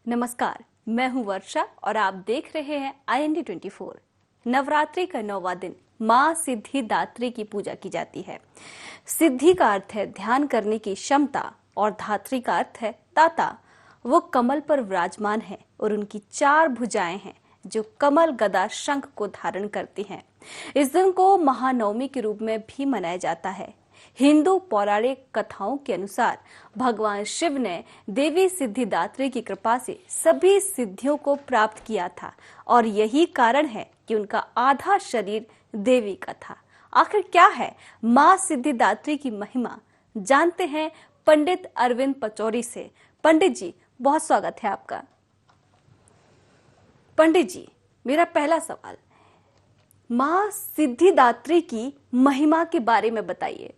नमस्कार, मैं हूं वर्षा और आप देख रहे हैं IND24। नवरात्रि का 9वां दिन मां सिद्धिदात्री की पूजा की जाती है। सिद्धि का अर्थ है ध्यान करने की क्षमता और धात्री का अर्थ है दाता। वो कमल पर विराजमान है और उनकी 4 भुजाएं हैं जो कमल गदा शंख को धारण करती हैं। इस दिन को महानवमी के रूप में भी मनाया जाता है। हिंदू पौराणिक कथाओं के अनुसार भगवान शिव ने देवी सिद्धिदात्री की कृपा से सभी सिद्धियों को प्राप्त किया था और यही कारण है कि उनका आधा शरीर देवी का था। आखिर क्या है मां सिद्धिदात्री की महिमा, जानते हैं पंडित अरविंद पचौरी से। पंडित जी, बहुत स्वागत है आपका। पंडित जी, मेरा पहला सवाल, मां सिद्धिदात्री की महिमा के बारे में बताइए।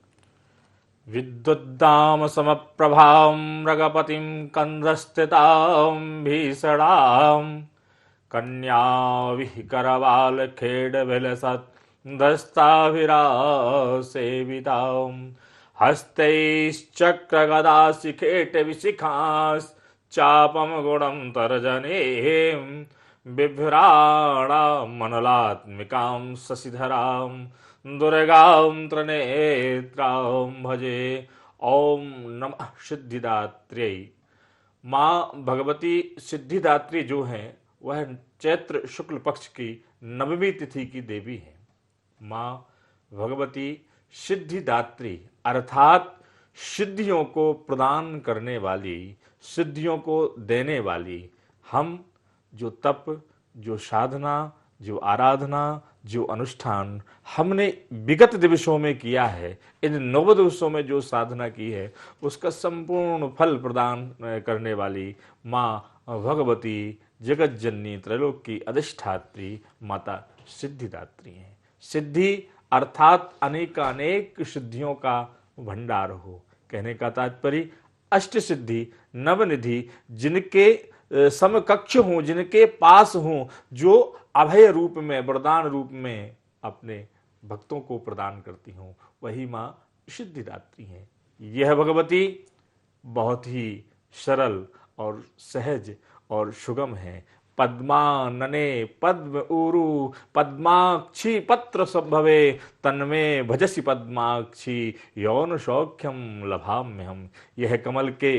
विद्युद्दाम समप्रभां मृगपतिं कंधस्थितां भीषणां कन्याविकरवालखेडविलसद्दस्ताभिरासेवितां हस्तैश्चक्रगदाशिखेटविशिखाश्चापं गुणं तर्जनीं बिभ्राणां मनलात्मिकां शशिधरां दुर्गां त्रिनेत्रां भजे। ओम नमः सिद्धिदात्र्यै। माँ भगवती सिद्धिदात्री जो हैं वह चैत्र शुक्ल पक्ष की 9वीं तिथि की देवी हैं। माँ भगवती सिद्धिदात्री अर्थात सिद्धियों को प्रदान करने वाली, सिद्धियों को देने वाली। हम जो तप, जो साधना, जो आराधना, जो अनुष्ठान हमने विगत दिवसों में किया है, इन 9 दिवसों में जो साधना की है उसका संपूर्ण फल प्रदान करने वाली माँ भगवती जगत जननी त्रैलोक की अधिष्ठात्री माता सिद्धिदात्री हैं। सिद्धि अर्थात अनेकानेक सिद्धियों का भंडार हो। कहने का तात्पर्य अष्ट सिद्धि नवनिधि जिनके समकक्ष हों, जिनके पास हों, जो अभय रूप में, वरदान रूप में अपने भक्तों को प्रदान करती हों, वही माँ सिद्धिदात्री हैं। यह भगवती बहुत ही सरल और सहज और सुगम है। पद्मानने पद्म ऊरु पद्माक्षी पत्र संभवे तन्मे भजसी पद्माक्षी यौन सौख्यम लभाम्य हम। यह कमल के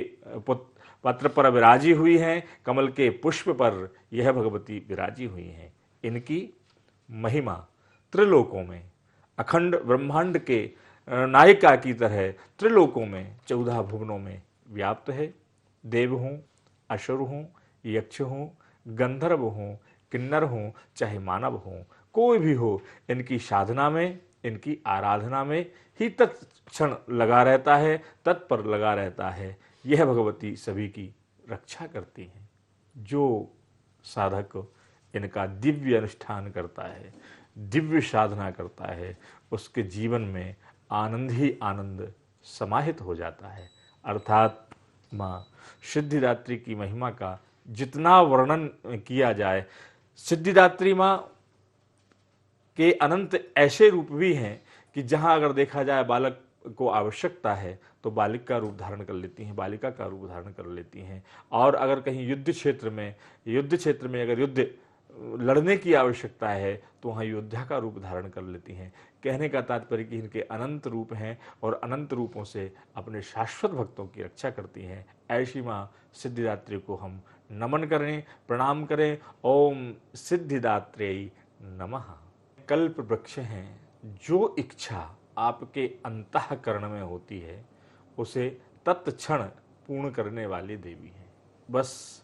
पत्र पर विराजी हुई हैं, कमल के पुष्प पर यह भगवती विराजी हुई हैं। इनकी महिमा त्रिलोकों में, अखंड ब्रह्मांड के नायिका की तरह त्रिलोकों में, 14 भुवनों में व्याप्त है। देव हों, असुर हों, यक्ष हों, गंधर्व हों, किन्नर हों, चाहे मानव हों, कोई भी हो, इनकी साधना में, इनकी आराधना में ही तत्क्षण लगा रहता है, तत्पर लगा रहता है। यह भगवती सभी की रक्षा करती हैं। जो साधक इनका दिव्य अनुष्ठान करता है, दिव्य साधना करता है, उसके जीवन में आनंद ही आनंद समाहित हो जाता है। अर्थात माँ सिद्धिदात्री की महिमा का जितना वर्णन किया जाए, सिद्धिदात्री माँ के अनंत ऐसे रूप भी हैं कि जहाँ अगर देखा जाए बालक को आवश्यकता है तो बालिक का रूप धारण कर लेती हैं, बालिका का रूप धारण कर लेती हैं। और अगर कहीं युद्ध क्षेत्र में अगर युद्ध लड़ने की आवश्यकता है तो वहाँ योद्धा का रूप धारण कर लेती हैं। कहने का तात्पर्य कि इनके अनंत रूप हैं और अनंत रूपों से अपने शाश्वत भक्तों की रक्षा करती हैं। ऐसी माँ सिद्धिदात्री को हम नमन करें, प्रणाम करें। ओम सिद्धिदात्र्यै नमः। कल्प वृक्ष हैं, जो इच्छा आपके अंतःकरण में होती है उसे तत्क्षण पूर्ण करने वाली देवी है। बस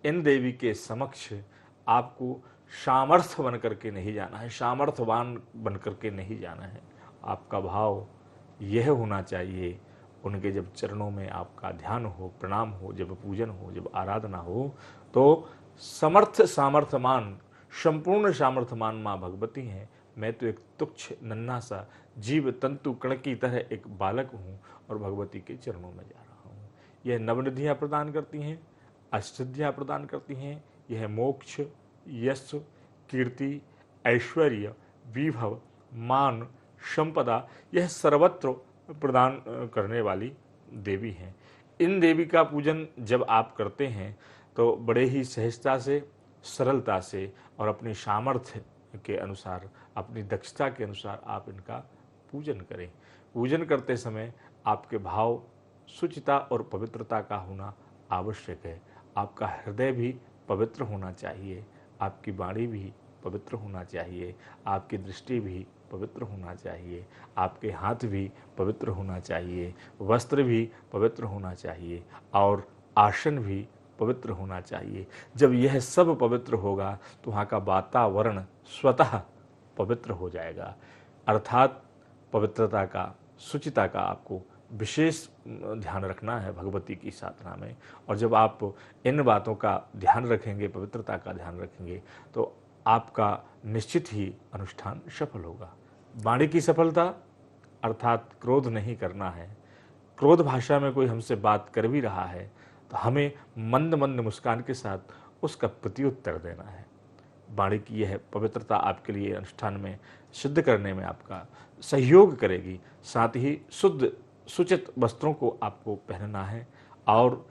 इन देवी के समक्ष आपको सामर्थ्य बन करके नहीं जाना है, सामर्थ्यवान बन करके नहीं जाना है। आपका भाव यह होना चाहिए, उनके जब चरणों में आपका ध्यान हो, प्रणाम हो, जब पूजन हो, जब आराधना हो, तो सामर्थ्यमान, संपूर्ण सामर्थ्यमान माँ भगवती हैं। मैं तो एक तुच्छ नन्हा सा जीव तंतु कण की तरह एक बालक हूँ और भगवती के चरणों में जा रहा हूँ। यह नवनिधियाँ प्रदान करती हैं, अष्टसिद्धियाँ प्रदान करती हैं। यह मोक्ष, यश, कीर्ति, ऐश्वर्य, विभव, मान, संपदा, यह सर्वत्र प्रदान करने वाली देवी हैं। इन देवी का पूजन जब आप करते हैं तो बड़े ही सहजता से, सरलता से और अपनी सामर्थ्य के अनुसार, अपनी दक्षता के अनुसार आप इनका पूजन करें। पूजन करते समय आपके भाव शुचिता और पवित्रता का होना आवश्यक है। आपका हृदय भी पवित्र होना चाहिए, आपकी वाणी भी पवित्र होना चाहिए, आपकी दृष्टि भी पवित्र होना चाहिए, आपके हाथ भी पवित्र होना चाहिए, वस्त्र भी पवित्र होना चाहिए और आसन भी पवित्र होना चाहिए। जब यह सब पवित्र होगा तो वहाँ का वातावरण स्वतः पवित्र हो जाएगा। अर्थात पवित्रता का, शुचिता का आपको विशेष ध्यान रखना है भगवती की साधना में। और जब आप इन बातों का ध्यान रखेंगे, पवित्रता का ध्यान रखेंगे, तो आपका निश्चित ही अनुष्ठान सफल होगा। वाणी की सफलता अर्थात क्रोध नहीं करना है। क्रोध भाषा में कोई हमसे बात कर भी रहा है तो हमें मंद मंद मुस्कान के साथ उसका प्रत्युत्तर देना है। वाणी की यह पवित्रता आपके लिए अनुष्ठान में सिद्ध करने में आपका सहयोग करेगी। साथ ही शुद्ध सुचित वस्त्रों को आपको पहनना है और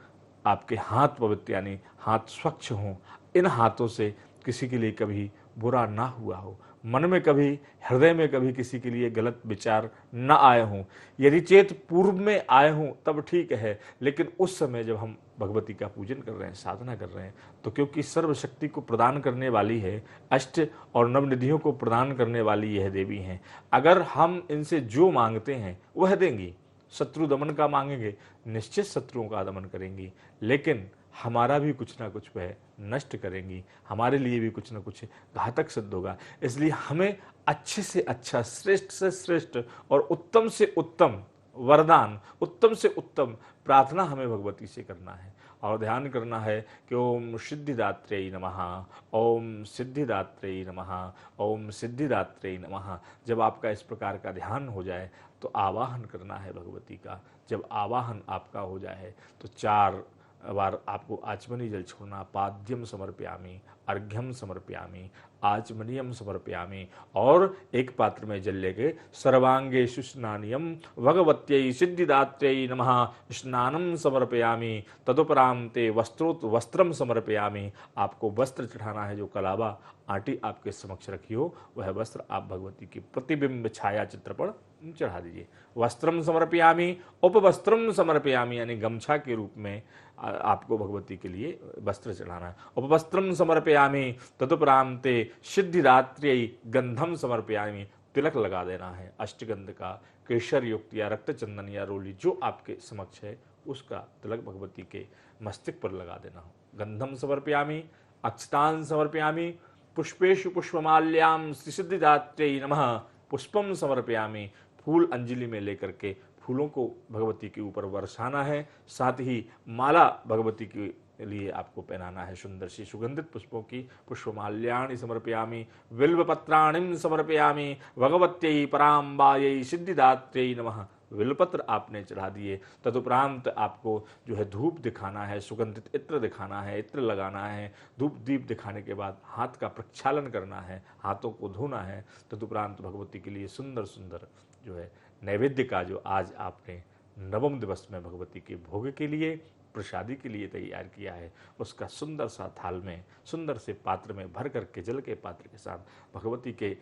आपके हाथ पवित्र यानी हाथ स्वच्छ हों। इन हाथों से किसी के लिए कभी बुरा ना हुआ हो, मन में कभी, हृदय में कभी किसी के लिए गलत विचार न आए हों। यदि चेत पूर्व में आए हों तब ठीक है, लेकिन उस समय जब हम भगवती का पूजन कर रहे हैं, साधना कर रहे हैं, तो क्योंकि सर्वशक्ति को प्रदान करने वाली है, अष्ट और नवनिधियों को प्रदान करने वाली यह देवी हैं, अगर हम इनसे जो मांगते हैं वह देंगी। शत्रु दमन का मांगेंगे, निश्चित शत्रुओं का दमन करेंगी, लेकिन हमारा भी कुछ ना कुछ वह नष्ट करेंगी, हमारे लिए भी कुछ ना कुछ घातक सिद्ध होगा। इसलिए हमें अच्छे से अच्छा, श्रेष्ठ से श्रेष्ठ और उत्तम से उत्तम वरदान, उत्तम से उत्तम प्रार्थना हमें भगवती से करना है और ध्यान करना है कि ओम सिद्धिदात्रे नमः, ओम सिद्धिदात्रे नमः, ओम सिद्धिदात्रे नमः। जब आपका इस प्रकार का ध्यान हो जाए तो आवाहन करना है भगवती का। जब आवाहन आपका हो जाए तो 4 बार आपको आचमनी जल छोड़ना। पाद्यम समर्पयामि, अर्घ्यम समर्पयामि, आचमनियम समर्पयामि और एक पात्र में जल लेके सर्वांगे स्नानियम भगवत्यै सिद्धिदात्रै नमः स्नानम समर्पयामि तदुपरांते वस्त्रम समर्पयामि। आपको वस्त्र चढ़ाना है, जो कलावा आटी आपके समक्ष रखी हो वह वस्त्र आप भगवती की प्रतिबिंब छाया चित्र पर चढ़ा दीजिए। वस्त्रम समर्पयामि, उपवस्त्रम समर्पयामि यानी गमछा के रूप में आपको भगवती के लिए वस्त्र चढ़ाना है। उपवस्त्रम समर्पयामि तदुपरांते सिद्धिदात्र्यै गंधम समर्पयामि, तिलक लगा देना है अष्टगंध का, केसर युक्त या रक्त चंदन या रोली जो आपके समक्ष है उसका तिलक भगवती के मस्तक पर लगा देना हो। गंधम समर्पयामि, अक्षतान समर्पयामि, पुष्पेषु पुष्पमाल्याम सिद्धिदात्र्यै नमः पुष्पम समर्पयामि। फूल अंजलि में लेकर के फूलों को भगवती के ऊपर बरसाना है। साथ ही माला भगवती के लिए आपको पहनाना है सुंदर सी सुगंधित पुष्पों की। पुष्पमाल्याणि समर्पयामि, बिल्वपत्राणिम समर्पयामि, भगवत्यै पराम्बायै सिद्धिदात्र्यै नमः। बिल्वपत्र आपने चढ़ा दिए, तदुपरांत आपको जो है धूप दिखाना है, सुगंधित इत्र दिखाना है, इत्र लगाना है। धूप दीप दिखाने के बाद हाथ का प्रक्षालन करना है, हाथों को धोना है। तदुपरांत भगवती के लिए सुंदर सुंदर जो है नैवेद्य का, जो आज आपने नवम दिवस में भगवती के भोग के लिए, प्रसादी के लिए तैयार किया है, उसका सुंदर सा थाल में, सुंदर से पात्र में भर करके, जल के पात्र के साथ भगवती के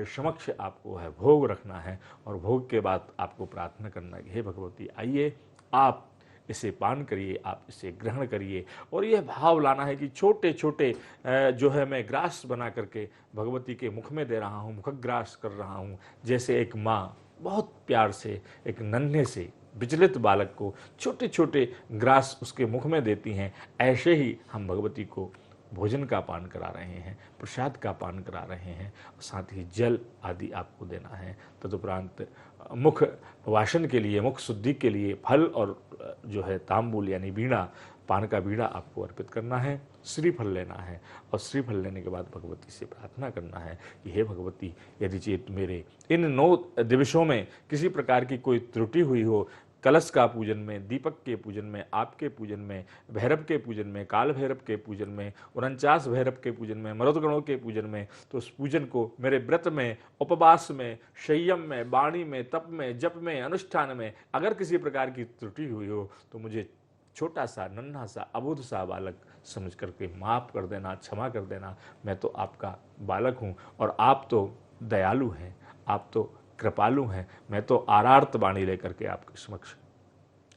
समक्ष आपको है भोग रखना है। और भोग के बाद आपको प्रार्थना करना है, हे भगवती आइए, आप इसे पान करिए, आप इसे ग्रहण करिए। और यह भाव लाना है कि छोटे छोटे जो है मैं ग्रास बना करके भगवती के मुख में दे रहा हूँ, मुखग्रास कर रहा हूँ। जैसे एक माँ बहुत प्यार से एक नन्हे से विचलित बालक को छोटे छोटे ग्रास उसके मुख में देती हैं, ऐसे ही हम भगवती को भोजन का पान करा रहे हैं, प्रसाद का पान करा रहे हैं। साथ ही जल आदि आपको देना है। तदुपरांत मुख वासन के लिए, मुख शुद्धि के लिए फल और जो है तांबूल यानी बीड़ा, पान का बीड़ा आपको अर्पित करना है। श्रीफल लेना है और श्रीफल लेने के बाद भगवती से प्रार्थना करना है कि हे भगवती, यदि चेत मेरे इन 9 दिवसों में किसी प्रकार की कोई त्रुटि हुई हो, कलश का पूजन में, दीपक के पूजन में, आपके पूजन में, भैरव के पूजन में, काल भैरव के पूजन में, 49 भैरव के पूजन में, मरुदगणों के पूजन में, तो उस पूजन को मेरे व्रत में, उपवास में, संयम में, वाणी में, तप में, जप में, अनुष्ठान में अगर किसी प्रकार की त्रुटि हुई हो तो मुझे छोटा सा नन्हा सा अबोध सा बालक समझ करके माफ़ कर देना, क्षमा कर देना। मैं तो आपका बालक हूँ और आप तो दयालु हैं, आप तो कृपालु हैं। मैं तो आरार्त वाणी लेकर के आपके समक्ष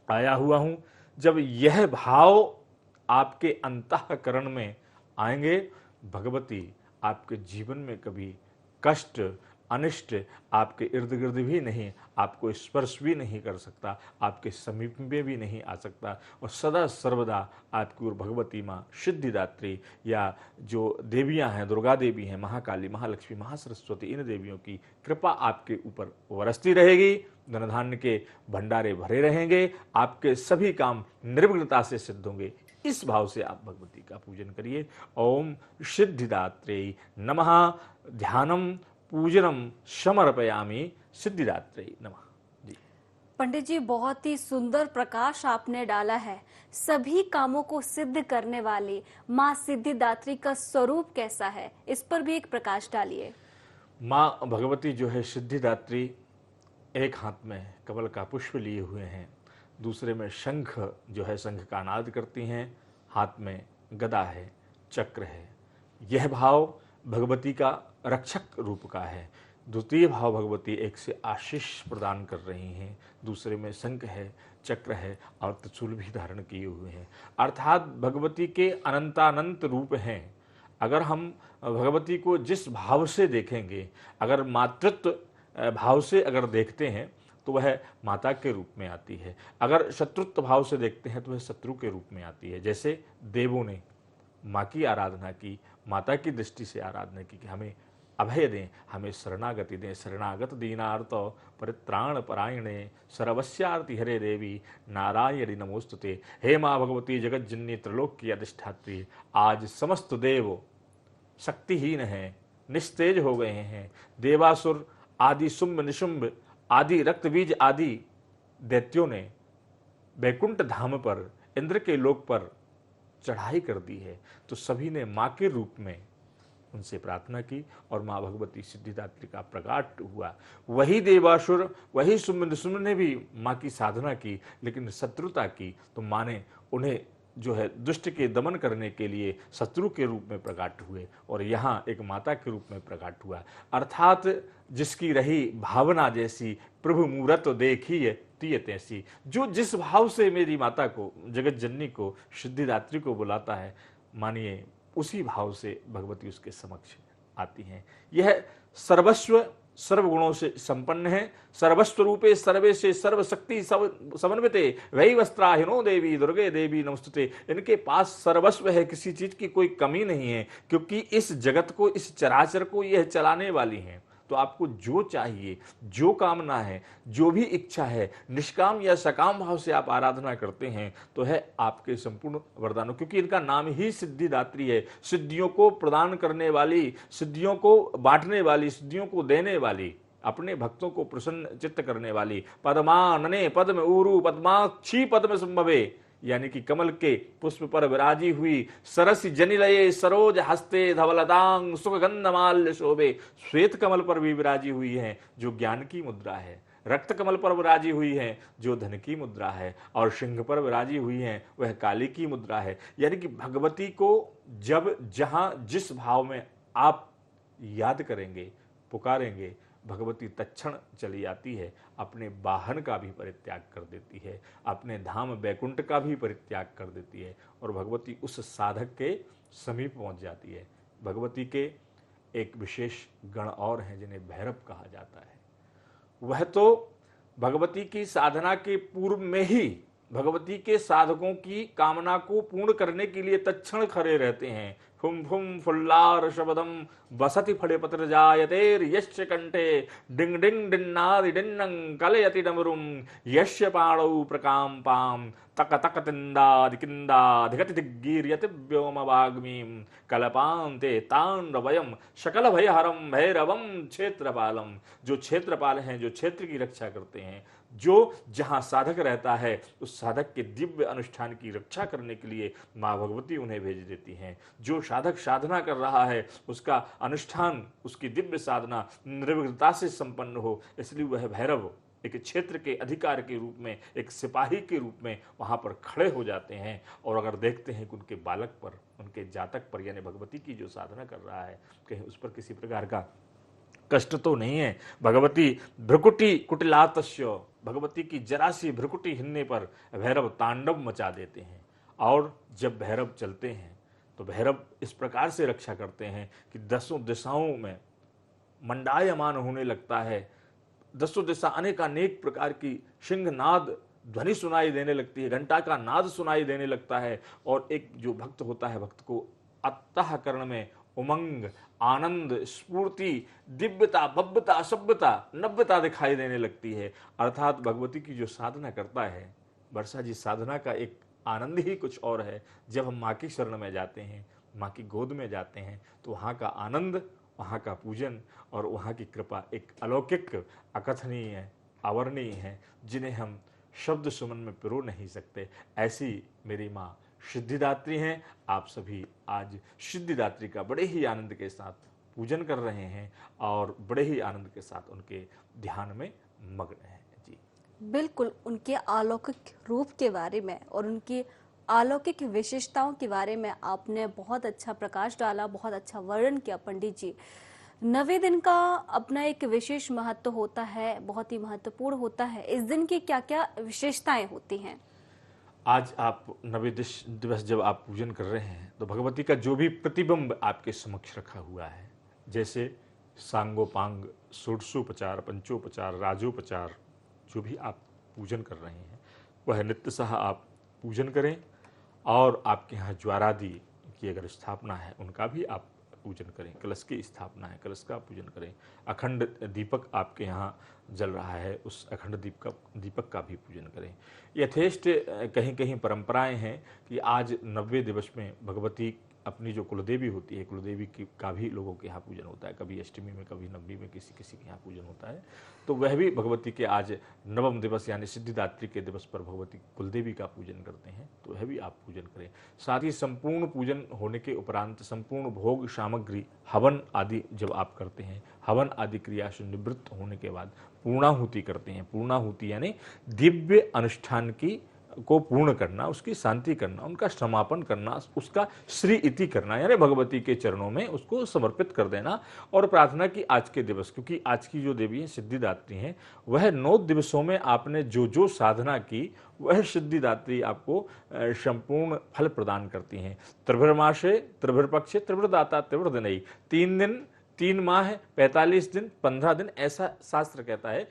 आया हुआ हूँ। जब यह भाव आपके अंतःकरण में आएंगे, भगवती आपके जीवन में कभी कष्ट अनिष्ट आपके इर्द गिर्द भी नहीं, आपको स्पर्श भी नहीं कर सकता, आपके समीप में भी नहीं आ सकता। और सदा सर्वदा आपकी ओर भगवती माँ सिद्धिदात्री या जो देवियाँ हैं, दुर्गा देवी हैं, महाकाली, महालक्ष्मी, महासरस्वती, इन देवियों की कृपा आपके ऊपर बरसती रहेगी। धन धान्य के भंडारे भरे रहेंगे, आपके सभी काम निर्विघ्नता से सिद्ध होंगे। इस भाव से आप भगवती का पूजन करिए। ओम सिद्धिदात्रे नमः। ध्यानम पूजनम समर्पयामि सिद्धिदात्रे नमः। जी पंडित जी, बहुत ही सुंदर प्रकाश आपने डाला है। सभी कामों को सिद्ध करने वाली माँ सिद्धिदात्री का स्वरूप कैसा है, इस पर भी एक प्रकाश डालिए। माँ भगवती जो है सिद्धिदात्री, एक हाथ में कमल का पुष्प लिए हुए हैं, दूसरे में शंख जो है शंख का नाद करती हैं, हाथ में गदा है, चक्र है। यह भाव भगवती का रक्षक रूप का है। द्वितीय भाव भगवती एक से आशीष प्रदान कर रही हैं, दूसरे में शंख है, चक्र है और त्रिशूल भी धारण किए हुए हैं। अर्थात भगवती के अनंतानंत रूप हैं। अगर हम भगवती को जिस भाव से देखेंगे, अगर मातृत्व भाव से अगर देखते हैं तो वह माता के रूप में आती है, अगर शत्रुत्व भाव से देखते हैं तो वह शत्रु के रूप में आती है। जैसे देवों ने माँ की आराधना की, माता की दृष्टि से आराधना की कि हमें अभय दें, हमें शरणागति दें। शरणागत दीनार्थ परित्राण परायणे सर्वस्यार्ति हरे देवी नारायणी नमोस्तुते। हे माँ भगवती जगत जननी त्रिलोक की अधिष्ठात्री, आज समस्त देव शक्तिहीन हैं, निस्तेज हो गए हैं। देवासुर आदि शुंभ निशुंभ आदि रक्तबीज आदि दैत्यों ने बैकुंठ धाम पर, इंद्र के लोक पर चढ़ाई कर दी है। तो सभी ने माँ के रूप में उनसे प्रार्थना की और माँ भगवती सिद्धिदात्री का प्रकाट हुआ। वही देवासुर, वही शुंभ निशुंभ ने भी माँ की साधना की, लेकिन शत्रुता की तो माँ ने उन्हें जो है दुष्ट के दमन करने के लिए शत्रु के रूप में प्रकट हुए और यहाँ एक माता के रूप में प्रकट हुआ। अर्थात जिसकी रही भावना जैसी प्रभु मूरत देखी तीय तैसी। जो जिस भाव से मेरी माता को, जगत जननी को, सिद्धिदात्री को बुलाता है, मानिए उसी भाव से भगवती उसके समक्ष आती हैं। यह सर्वस्व सर्वगुणों से संपन्न है। सर्वस्व रूपे सर्वे से सर्वशक्ति समन्विते वही वस्त्राहिनो देवी दुर्गे देवी नमस्तुते। इनके पास सर्वस्व है, किसी चीज की कोई कमी नहीं है, क्योंकि इस जगत को, इस चराचर को यह चलाने वाली हैं। तो आपको जो चाहिए, जो कामना है, जो भी इच्छा है, निष्काम या सकाम भाव से आप आराधना करते हैं तो है आपके संपूर्ण वरदानों, क्योंकि इनका नाम ही सिद्धिदात्री है। सिद्धियों को प्रदान करने वाली, सिद्धियों को बांटने वाली, सिद्धियों को देने वाली, अपने भक्तों को प्रसन्न चित्त करने वाली। पद्मानने पद्म ऊरु पद्माक्षी पद्म संभवे, यानी कि कमल के पुष्प पर विराजी हुई, सरस जनिलये सरोज हस्ते धवलतांग सुगंधमाल्य शोभे। श्वेत कमल पर भी विराजी हुई है जो ज्ञान की मुद्रा है, रक्त कमल पर विराजी हुई है जो धन की मुद्रा है, और सिंह पर विराजी हुई है वह काली की मुद्रा है। यानी कि भगवती को जब जहां जिस भाव में आप याद करेंगे, पुकारेंगे, भगवती तत्क्षण चली आती है। अपने वाहन का भी परित्याग कर देती है, अपने धाम बैकुंठ का भी परित्याग कर देती है और भगवती उस साधक के समीप पहुंच जाती है। भगवती के एक विशेष गण और हैं जिन्हें भैरव कहा जाता है। वह तो भगवती की साधना के पूर्व में ही भगवती के साधकों की कामना को पूर्ण करने के लिए तत्क्षण खड़े रहते हैं। फुम फुम फुल्लार शबदम बसति फले पत्र जायतेर यश्च कंठे डिंग डिंग डिन्नादि डिन्नं कलयति डमरुम यश्य पाणौ प्रकाम पाम तक तक तिंदादि किंदाधिगति दिग्गीर्यति व्योम वाग्मीम कलपांते तांडवयम शकल भयहरम भैरवम क्षेत्रपालम। जो क्षेत्रपाल हैं, जो क्षेत्र की रक्षा करते हैं, जो जहां साधक रहता है उस साधक के दिव्य अनुष्ठान की रक्षा करने के लिए माँ भगवती उन्हें भेज देती हैं। जो साधक साधना कर रहा है उसका अनुष्ठान, उसकी दिव्य साधना निर्विघ्नता से संपन्न हो, इसलिए वह भैरव एक क्षेत्र के अधिकार के रूप में, एक सिपाही के रूप में वहाँ पर खड़े हो जाते हैं। और अगर देखते हैं कि उनके बालक पर, उनके जातक पर, यानी भगवती की जो साधना कर रहा है, कहीं उस पर किसी प्रकार का कष्ट तो नहीं है। भगवती भ्रुकुटी कुटिलातस्य, भगवती की जरा सी भ्रुकुटी हिलने पर भैरव तांडव मचा देते हैं। और जब भैरव चलते हैं तो भैरव इस प्रकार से रक्षा करते हैं कि दसों दिशाओं में मंडायमान होने लगता है। दसों दिशा अनेक प्रकार की सिंहनाद ध्वनि सुनाई देने लगती है, घंटा का नाद सुनाई देने लगता है। और एक जो भक्त होता है, भक्त को अंतःकरण में उमंग, आनंद, स्फूर्ति, दिव्यता, भव्यता, सभ्यता, नव्यता दिखाई देने लगती है। अर्थात भगवती की जो साधना करता है वर्षा जी, साधना का एक आनंद ही कुछ और है। जब हम माँ की शरण में जाते हैं, माँ की गोद में जाते हैं, तो वहाँ का आनंद, वहाँ का पूजन और वहाँ की कृपा एक अलौकिक, अकथनीय, अवर्णीय है, जिन्हें हम शब्द सुमन में पिरो नहीं सकते। ऐसी मेरी माँ सिद्धिदात्री हैं। आप सभी आज सिद्धिदात्री का बड़े ही आनंद के साथ पूजन कर रहे हैं और बड़े ही आनंद के साथ उनके ध्यान में मग्न हैं। जी बिल्कुल, उनके अलौकिक रूप के बारे में और उनकी अलौकिक विशेषताओं के बारे में आपने बहुत अच्छा प्रकाश डाला, बहुत अच्छा वर्णन किया पंडित जी। नवे दिन का अपना एक विशेष महत्व होता है, बहुत ही महत्वपूर्ण होता है। इस दिन की क्या क्या विशेषताएं होती हैं? आज आप नवे दिवस जब आप पूजन कर रहे हैं तो भगवती का जो भी प्रतिबिंब आपके समक्ष रखा हुआ है, जैसे सांगोपांग, षोडशोपचार, पंचोपचार, राजोपचार, जो भी आप पूजन कर रहे हैं वह नित्यतः आप पूजन करें। और आपके यहाँ ज्वारादि की अगर स्थापना है उनका भी आप पूजन करें। कलश की स्थापना है, कलश का पूजन करें। अखंड दीपक आपके यहाँ जल रहा है, उस अखंड दीपक का भी पूजन करें। यथेष्ट कहीं कहीं परंपराएं हैं कि आज 90 दिवस में भगवती अपनी जो कुलदेवी होती है, कुलदेवी की का भी लोगों के यहाँ पूजन होता है। कभी अष्टमी में, कभी नवमी में, किसी किसी के यहाँ पूजन होता है। तो वह भी भगवती के आज नवम दिवस यानी सिद्धिदात्री के दिवस पर भगवती कुलदेवी का पूजन करते हैं, तो वह भी आप पूजन करें। साथ ही संपूर्ण पूजन होने के उपरांत संपूर्ण भोग सामग्री, हवन आदि जब आप करते हैं, हवन आदि क्रिया से निवृत्त होने के बाद पूर्णाहुति करते हैं। पूर्णाहुति यानी दिव्य अनुष्ठान की को पूर्ण करना, उसकी शांति करना, उनका समापन करना, उसका श्री इति करना, यानी भगवती के चरणों में उसको समर्पित कर देना। और प्रार्थना की आज के दिवस, क्योंकि आज की जो देवी है सिद्धिदात्री हैं, वह 9 दिवसों में आपने जो जो साधना की वह सिद्धिदात्री आपको संपूर्ण फल प्रदान करती हैं। त्रिभुर्मासे, त्रिभुर्पक्षे, त्रिभुर्दाता, त्रिभुर्दिनई, 3 दिन, 3 माह, 45 दिन, 15 दिन, ऐसा शास्त्र कहता है।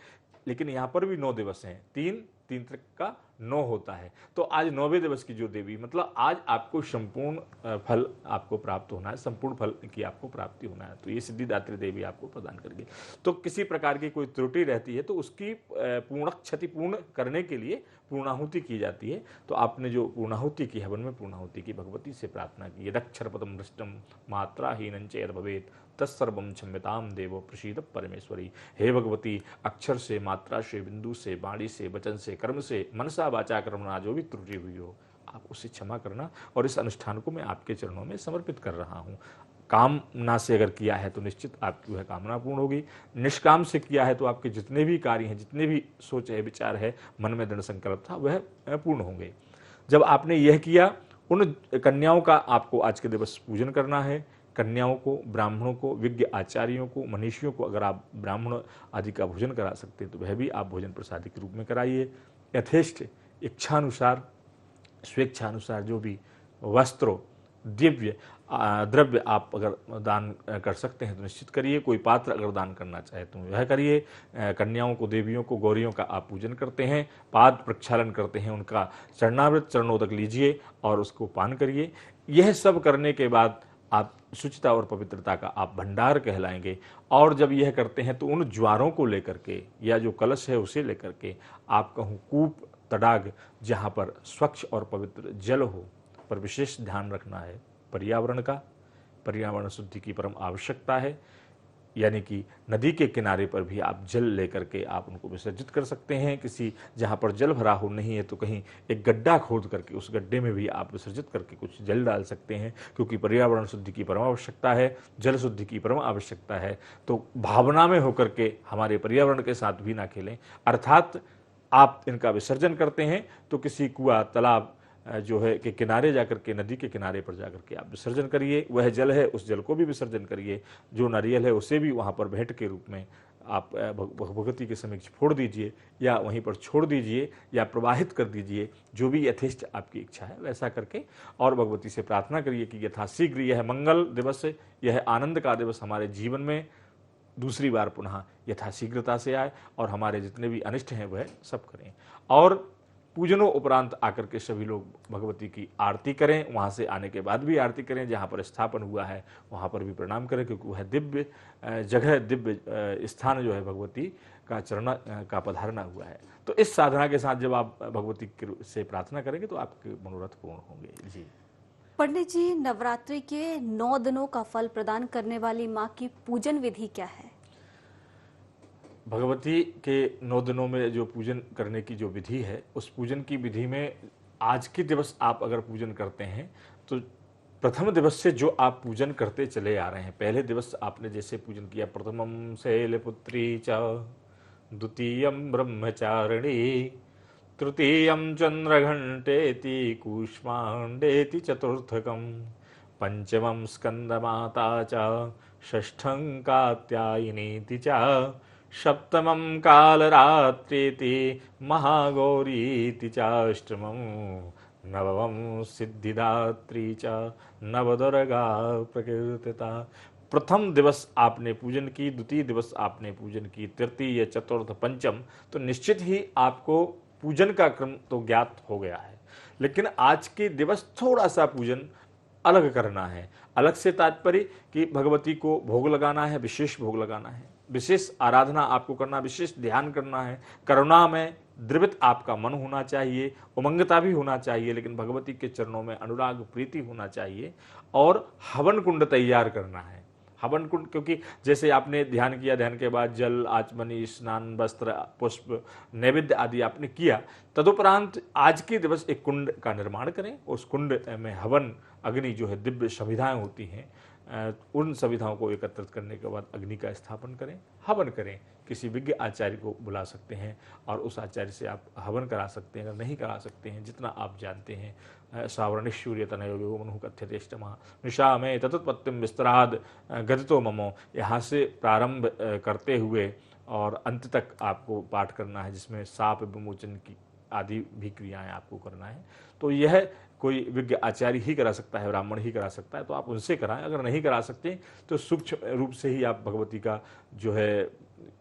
लेकिन यहाँ पर भी 9 दिवस हैं, 3 तक का 9 होता है। तो आज 9वें दिवस की जो देवी, मतलब आज आपको संपूर्ण फल आपको प्राप्त होना है, संपूर्ण फल की आपको प्राप्ति होना है। तो ये सिद्धिदात्री देवी आपको प्रदान करेगी। तो किसी प्रकार की कोई त्रुटि रहती है तो उसकी पूर्ण क्षति पूर्ण करने के लिए पूर्णाहुति की जाती है। तो आपने जो पूर्णाहुति की, हवन में पूर्णाहुति की, भगवती से प्रार्थना की, यदक्षरपदम भ्रष्टम मात्राहीनं च यद् भवेत् तत्सर्वं क्षम्यतां देवो प्रसीद परमेश्वरी। हे भगवती, अक्षर से, मात्रा से, बिंदु से, वाणी से, वचन से, कर्म से, मनसा वाचा कर्मणा जो भी त्रुटि हुई हो आप उसे क्षमा करना। और इस अनुष्ठान को मैं आपके चरणों में समर्पित कर रहा हूँ। कामना से अगर किया है तो निश्चित आपकी वह कामना पूर्ण होगी। निष्काम से किया है तो आपके जितने भी कार्य हैं, जितने भी सोच है, विचार है, मन में दृढ़ संकल्प था, वह पूर्ण होंगे। जब आपने यह किया, उन कन्याओं का आपको आज के दिवस पूजन करना है। कन्याओं को, ब्राह्मणों को, विज्ञ आचार्यों को, मनीषियों को अगर आप ब्राह्मण आदि का भोजन करा सकते हैं तो वह भी आप भोजन प्रसादी के रूप में कराइए। यथेष्ट इच्छानुसार, स्वेच्छानुसार जो भी वस्त्रों, दिव्य द्रव्य आप अगर दान कर सकते हैं तो निश्चित करिए। कोई पात्र अगर दान करना चाहे तो वह करिए। कन्याओं को, देवियों को, गौरियों का आप पूजन करते हैं, पाद प्रक्षालन करते हैं, उनका चरणामृत चरणोदक लीजिए और उसको पान करिए। यह सब करने के बाद आप शुचिता और पवित्रता का आप भंडार कहलाएंगे। और जब यह करते हैं तो उन ज्वारों को लेकर के या जो कलश है उसे लेकर के आप कहूँ कूप, तडाग, जहाँ पर स्वच्छ और पवित्र जल हो, पर विशेष ध्यान रखना है पर्यावरण का। पर्यावरण शुद्धि की परम आवश्यकता है। यानी कि नदी के किनारे पर भी आप जल लेकर के आप उनको विसर्जित कर सकते हैं। किसी जहाँ पर जल भरा हो नहीं है तो कहीं एक गड्ढा खोद करके उस गड्ढे में भी आप विसर्जित करके कुछ जल डाल सकते हैं, क्योंकि पर्यावरण शुद्धि की परम आवश्यकता है, जल शुद्धि की परम आवश्यकता है। तो भावना में होकर के हमारे पर्यावरण के साथ भी ना खेलें, अर्थात आप इनका विसर्जन करते हैं तो किसी कुआं तालाब जो है कि किनारे जाकर के, नदी के किनारे पर जाकर के आप विसर्जन करिए। वह जल है, उस जल को भी विसर्जन करिए। जो नारियल है उसे भी वहाँ पर भेंट के रूप में आप भगवती के समक्ष फोड़ दीजिए, या वहीं पर छोड़ दीजिए, या प्रवाहित कर दीजिए, जो भी यथेष्ट आपकी इच्छा है वैसा करके। और भगवती से प्रार्थना करिए कि यथाशीघ्र यह मंगल दिवस, यह आनंद का दिवस हमारे जीवन में दूसरी बार पुनः यथाशीघ्रता से आए, और हमारे जितने भी अनिष्ट हैं वह सब करें। और पूजनों उपरांत आकर के सभी लोग भगवती की आरती करें, वहाँ से आने के बाद भी आरती करें, जहाँ पर स्थापन हुआ है वहाँ पर भी प्रणाम करें, क्योंकि वह दिव्य जगह, दिव्य स्थान जो है भगवती का चरण का पधारना हुआ है। तो इस साधना के साथ जब आप भगवती से प्रार्थना करेंगे तो आपके मनोरथ पूर्ण होंगे। जी पंडित जी, नवरात्रि के 9 दिनों का फल प्रदान करने वाली माँ की पूजन विधि क्या है? भगवती के 9 दिनों में जो पूजन करने की जो विधि है, उस पूजन की विधि में आज के दिवस आप अगर पूजन करते हैं तो प्रथम दिवस से जो आप पूजन करते चले आ रहे हैं, पहले दिवस आपने जैसे पूजन किया, प्रथमम शैलपुत्री च, द्वितीयम ब्रह्मचारिणी, तृतीयम चंद्रघंटेति कूष्मांडेति चतुर्थकम, पंचमं स्कंदमाता च, षष्ठं कात्यायनीति च, सप्तमं कालरात्रेति महागौरीति चाष्टमं, नवमं सिद्धिदात्री च, नवदुर्गा प्रकीर्तिता। प्रथम दिवस आपने पूजन की, द्वितीय दिवस आपने पूजन की, तृतीय, चतुर्थ, पंचम, तो निश्चित ही आपको पूजन का क्रम तो ज्ञात हो गया है। लेकिन आज के दिवस थोड़ा सा पूजन अलग करना है। अलग से तात्पर्य कि भगवती को भोग लगाना है, विशेष भोग लगाना है, विशेष आराधना आपको करना, विशेष ध्यान करना है। करुणा में द्रवित आपका मन होना चाहिए, उमंगता भी होना चाहिए, लेकिन भगवती के चरणों में अनुराग प्रीति होना चाहिए। और हवन कुंड तैयार करना है। हवन कुंड, क्योंकि जैसे आपने ध्यान किया, ध्यान के बाद जल, आचमनी, स्नान, वस्त्र, पुष्प, नैवेद्य आदि आपने किया, तदुपरांत आज के दिवस एक कुंड का निर्माण करें। उस कुंड में हवन अग्नि जो है, दिव्य सविधाएं होती हैं, उन सविधाओं को एकत्रित करने के बाद अग्नि का स्थापन करें, हवन करें। किसी विज्ञ आचार्य को बुला सकते हैं और उस आचार्य से आप हवन करा सकते हैं। अगर नहीं करा सकते हैं, जितना आप जानते हैं, सावरणिश्चूर्य तनयो मनु कथ्यतेष्टमा निशा में ततुत्पत्तिम विस्तराद गदितो ममो, यहाँ से प्रारंभ करते हुए और अंत तक आपको पाठ करना है, जिसमें साप विमोचन की आदि भी क्रियाएं आपको करना है। तो यह कोई विज्ञ आचार्य ही करा सकता है, ब्राह्मण ही करा सकता है, तो आप उनसे कराएं। अगर नहीं करा सकते तो सूक्ष्म रूप से ही आप भगवती का जो है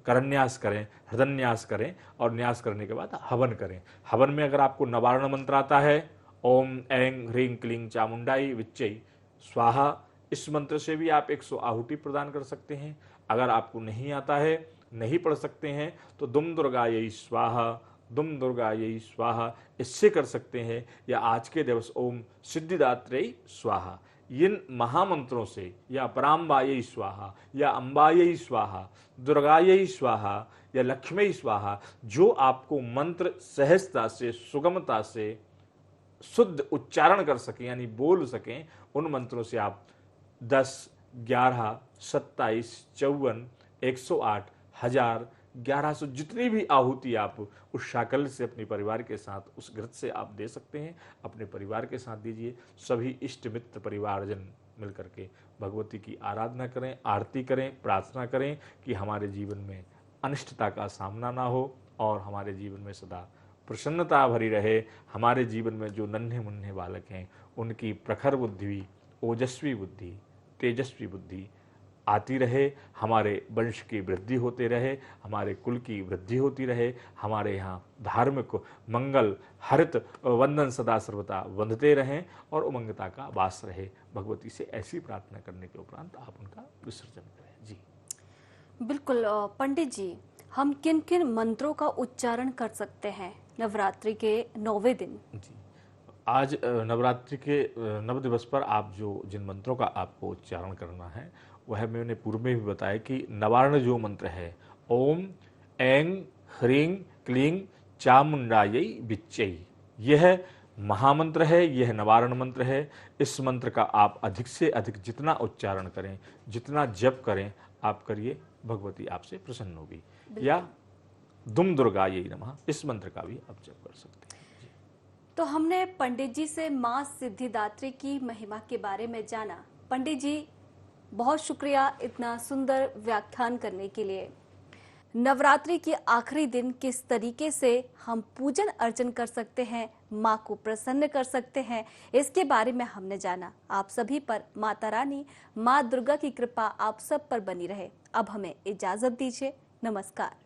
करन्यास करें, हृदन्यास करें, और न्यास करने के बाद हवन करें। हवन में अगर आपको नवारण मंत्र आता है, ओम ऐं ह्रीं क्लीं चामुंडाई विच्चई स्वाहा, इस मंत्र से भी आप 100 आहुति प्रदान कर सकते हैं। अगर आपको नहीं आता है, नहीं पढ़ सकते हैं, तो दुम दुर्गायै स्वाहा, दुम दुर्गायै स्वाहा, इससे कर सकते हैं। या आज के दिवस ओम सिद्धिदात्रै स्वाहा, इन महामंत्रों से, या पराम्बायै स्वाहा, या अंबायै स्वाहा, दुर्गायै स्वाहा, या लक्ष्मी स्वाहा, जो आपको मंत्र सहजता से, सुगमता से शुद्ध उच्चारण कर सकें, यानी बोल सकें, उन मंत्रों से आप 10, 11, 27, 54, 108, 1000, 1100 जितनी भी आहुति आप उस शाकल से अपने परिवार के साथ, उस घृत से आप दे सकते हैं। अपने परिवार के साथ दीजिए। सभी इष्ट मित्र परिवारजन मिलकर के भगवती की आराधना करें, आरती करें, प्रार्थना करें कि हमारे जीवन में अनिष्टता का सामना ना हो और हमारे जीवन में सदा प्रसन्नता भरी रहे। हमारे जीवन में जो नन्हे मुन्ने बालक हैं, उनकी प्रखर बुद्धि, ओजस्वी बुद्धि, तेजस्वी बुद्धि आती रहे, हमारे वंश की वृद्धि होते रहे, हमारे कुल की वृद्धि होती रहे, हमारे यहाँ धार्मिक मंगल हरित वंदन सदा सर्वदा वंदते रहें और उमंगता का वास रहे। भगवती से ऐसी प्रार्थना करने के उपरांत आप उनका विसर्जन करें। जी बिल्कुल पंडित जी, हम किन किन मंत्रों का उच्चारण कर सकते हैं नवरात्रि के 9वें दिन? जी, आज नवरात्रि के नव दिवस पर आप जो जिन मंत्रों का आपको उच्चारण करना है, वह मैंने पूर्व में भी बताया कि नवारण जो मंत्र है, ओम ऐं ह्रीं क्लीं चामुंडायै विच्चै, यह महामंत्र है, यह नवारण मंत्र है। इस मंत्र का आप अधिक से अधिक जितना उच्चारण करें, जितना जप करें, आप करिए, भगवती आपसे प्रसन्न होगी। या दुम दुर्गायै नमः, इस मंत्र का भी आप जप कर सकते हैं। तो हमने पंडित जी से माँ सिद्धिदात्री की महिमा के बारे में जाना। पंडित जी, बहुत शुक्रिया इतना सुंदर व्याख्यान करने के लिए। नवरात्रि के आखिरी दिन किस तरीके से हम पूजन अर्चन कर सकते हैं, माँ को प्रसन्न कर सकते हैं, इसके बारे में हमने जाना। आप सभी पर माता रानी, माँ दुर्गा की कृपा आप सब पर बनी रहे। अब हमें इजाजत दीजिए। नमस्कार।